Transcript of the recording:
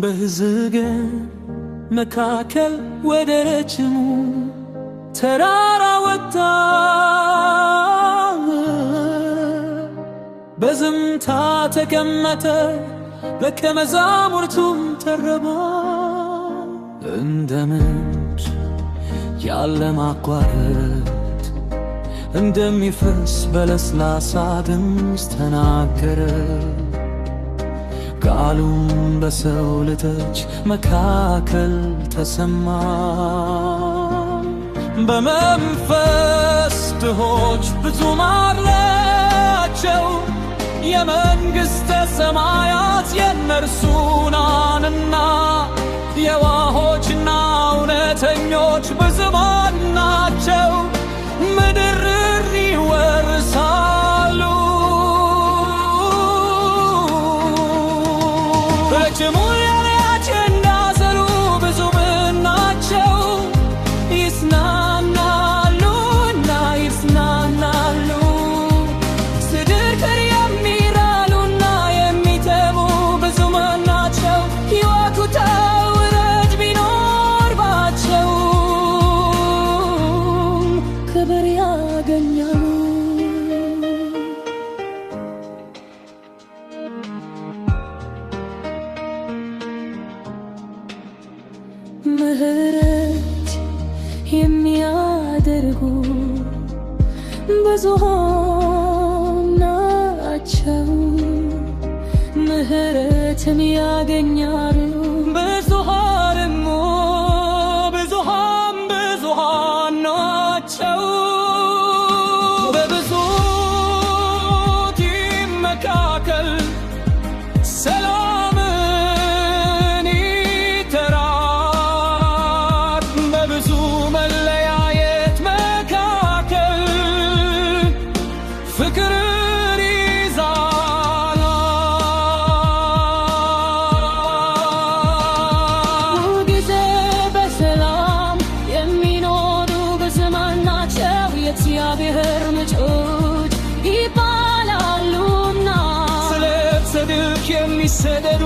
በሕዝብ መካከል ወደ ረጅሙ ተራራ ወጣ፣ በዝምታ ተቀመጠ፣ ደቀ መዛሙርቱም ተረባ። እንደ ምንጭ ያለ ማቋረጥ እንደሚፈስ በለስላሳ ድምፅ ተናገረ። ቃሉም በሰው ልጆች መካከል ተሰማ። በመንፈስ ድሆች ብዙም አላቸው፣ የመንግሥተ ሰማያት የእነርሱ ናትና። የዋሆችና እውነተኞች ብዙማን ናቸው፣ ምድር ይወርሳሉ። ረጅሙን የነያች እንዳሰሉ ብዙም ናቸው፣ ይጽናናሉና ይጽናናሉ። ስድር ክር የሚራሉና የሚተሙ ብዙም ናቸው፣ ይዋጉታል ውረድ ቢኖርባቸው ክብር ያገኛሉ። ምህረት የሚያደርጉ ብዙሃን ናቸው፣ ምህረትን ያገኛሉ። ብዙሃን ናቸው፣ በብዙ ቲም መካከል ሰላምን ይተራል። በብዙ መለያየት መካከል ፍቅርን ይዛል። ሁልጊዜ በሰላም የሚኖሩ ብዙማን ናቸው፣ የእግዚአብሔር ልጆች ይባላሉና። ስለ ጽድቅ የሚሰደዱ